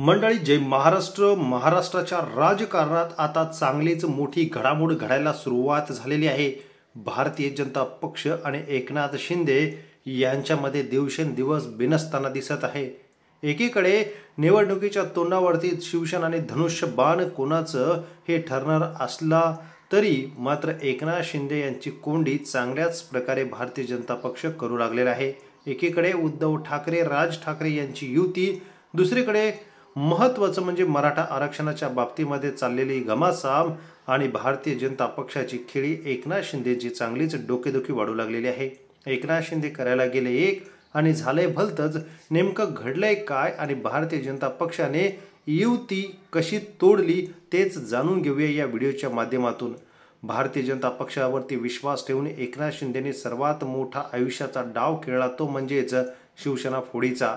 मंडळी जय महाराष्ट्र। महाराष्ट्राच्या राजकारणात आता चांगलीच मोठी घडामोड घडायला सुरुवात झालेली आहे। भारतीय जनता पक्ष आणि एकनाथ शिंदे यांच्यामध्ये दिवसेंदिवस बिनसताना दिसत आहे। एकीकडे निवडणुकीच्या तोंडावरती शिवसेना आणि धनुष्यबाण कोणाचं हे ठरणार असला तरी मात्र एकनाथ शिंदे यांची कोंडी चांगल्याच प्रकारे भारतीय जनता पक्ष करू लागलेला आहे। एकीकडे उद्धव ठाकरे राज ठाकरे यांची युती, दुसरीकडे महत्त्वाचं म्हणजे मराठा आरक्षणाच्या बाबतीमध्ये चाललेली घमासान आणि भारतीय जनता पक्षाची खेळी एकनाथ शिंदेची चांगलीच डोकेदुखी वाढू लागलेली आहे। एकनाथ शिंदे करायला गेले एक आणि झालंय भलतंच। नेमकं घडलंय काय आणि भारतीय जनता पक्षाने युती कशी तोडली तेच जाणून घेऊया या व्हिडिओच्या माध्यमातून। भारतीय जनता पक्षावरती विश्वास ठेवून एकनाथ शिंदेने सर्वात मोठा आयुष्याचा डाव खेळला, तो म्हणजेच शिवसेना फोडीचा।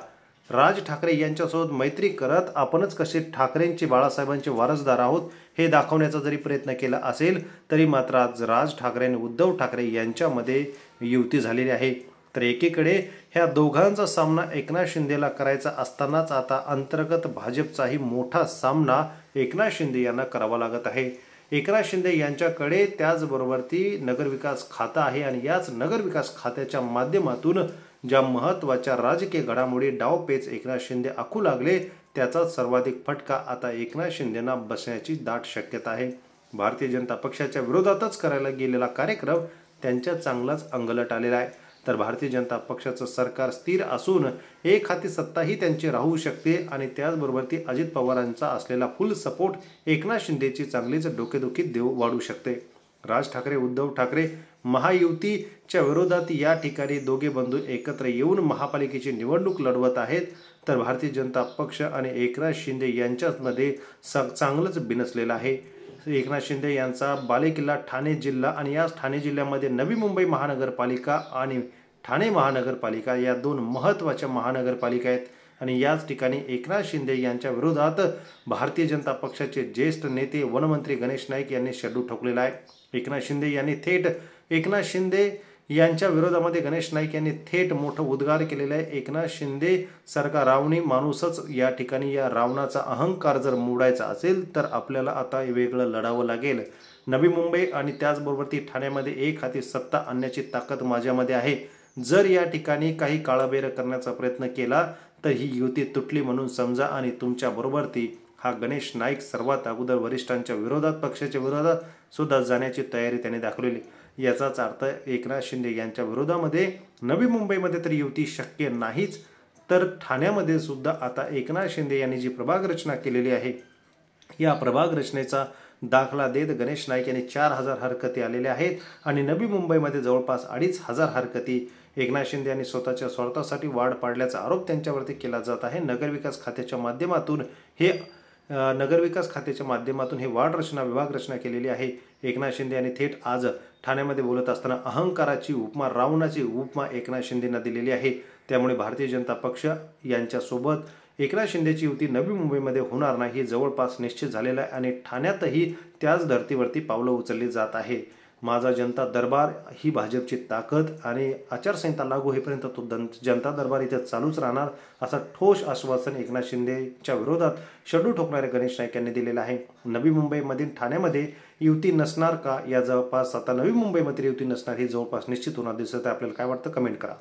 राज ठाकरे यांच्यासोबत मैत्री करत आपणच कसे ठाकरेंचे बाळासाहेबांचे वारसदार आहोत हे दाखवण्याचा जरी प्रयत्न केला असेल तरी मात्र आज राज ठाकरे आणि उद्धव ठाकरे यांच्यामध्ये युती झालेली आहे। तर एकीकडे ह्या दोघांचा सामना एकनाथ शिंदेला करायचा असतानाच आता अंतर्गत भाजपचाही मोठा सामना एकनाथ शिंदे यांना करावा लागत आहे। एकनाथ शिंदे यांच्याकडे त्याचबरोबर ती नगरविकास खाता आहे आणि याच नगरविकास खात्याच्या माध्यमातून ज्या महत्त्वाच्या राजकीय घडामोडी डावपेच एकनाथ शिंदे आखू लागले त्याचा सर्वाधिक फटका आता एकनाथ शिंदेंना बसण्याची दाट शक्यता आहे। भारतीय जनता पक्षाच्या विरोधातच करायला गेलेला कार्यक्रम त्यांच्या चांगलाच अंगलट आलेला आहे। तर भारतीय जनता पक्षाचं सरकार स्थिर असून एक हाती सत्ताही त्यांची राहू शकते आणि त्याचबरोबर ती अजित पवारांचा असलेला फुल सपोर्ट एकनाथ शिंदेची चांगलीच डोकेदुखी वाढू शकते। राज ठाकरे उद्धव ठाकरे महायुतीच्या विरोधात या ठिकाणी दोघे बंधू एकत्र येऊन महापालिकेची निवडणूक लढवत आहेत। तर भारतीय जनता पक्ष आणि एकनाथ शिंदे यांच्यामध्ये चांगलंच बिनसलेलं आहे। एकनाथ शिंदे यांचा बालेकिल्ला ठाणे जिल्हा आणि याच ठाणे जिल्ह्यामध्ये नवी मुंबई महानगरपालिका आणि ठाणे महानगरपालिका या दोन महत्त्वाच्या महानगरपालिका आहेत आणि याच ठिकाणी एकनाथ शिंदे यांच्या विरोधात भारतीय जनता पक्षाचे ज्येष्ठ नेते वनमंत्री गणेश नाईक यांनी शेड्यू ठोकलेला आहे। एकनाथ शिंदे यांनी थेट एकनाथ शिंदे यांच्या विरोधामध्ये गणेश नाईक यांनी थेट मोठं उद्गार केलेला आहे। एकनाथ शिंदे सारखा रावणी माणूसच या ठिकाणी या रावणाचा अहंकार जर मोडायचा असेल तर आपल्याला आता वेगळं लढावं लागेल। नवी मुंबई आणि त्याचबरोबर ती ठाण्यामध्ये एक हाती सत्ता आणण्याची ताकद माझ्यामध्ये आहे। जर या ठिकाणी काही काळाबेर करण्याचा प्रयत्न केला तर ही युती तुटली म्हणून समजा आणि तुमच्या बरोबर ती हा गणेश नाईक सर्वात अगोदर वरिष्ठांच्या विरोधात पक्षाच्या विरोधात सुद्धा जाण्याची तयारी त्यांनी दाखवलेली। याचाच अर्थ एकनाथ शिंदे यांच्या विरोधामध्ये नवी मुंबईमध्ये तरी युती शक्य नाहीच, तर ठाण्यामध्ये सुद्धा आता एकनाथ शिंदे यांनी जी प्रभाग रचना केलेली आहे या प्रभाग रचनेचा दाखला देत गणेश नाईक यांनी 4000 हरकती आलेल्या आहेत आणि नवी मुंबईमध्ये जवळपास 2500 हरकती एकनाथ शिंदे यांनी स्वतःच्या स्वार्थासाठी वाढ पाडल्याचा आरोप त्यांच्यावरती केला जात आहे। नगरविकास खात्याच्या माध्यमातून हे वाढ रचना विभाग रचना केलेली आहे। एकनाथ शिंदे यांनी थेट आज ठाण्यामध्ये बोलत असताना अहंकाराची उपमा रावणाची उपमा एकनाथ शिंदेंना दिलेली आहे। त्यामुळे भारतीय जनता पक्ष यांच्यासोबत एकनाथ शिंदेची युती नवी मुंबईमध्ये होणार नाही हे जवळपास निश्चित झालेलं आहे आणि ठाण्यातही त्याच धर्तीवरती पावलं उचलली जात आहे। माझा जनता दरबार ही भाजपची ताकद आणि आचारसंहिता लागू होईपर्यंत तो जनता दरबार इथे चालूच राहणार असा ठोस आश्वासन एकनाथ शिंदेच्या विरोधात शेड्यू ठोकणारे गणेश नाईक यांनी दिलेलं आहे। नवी मुंबईमधील ठाण्यामध्ये युती नसणार का, या जवळपास आता नवी मुंबईमध्ये युती नसणार ही जवळपास निश्चित होणार दिसत आहे। आपल्याला काय वाटतं कमेंट करा।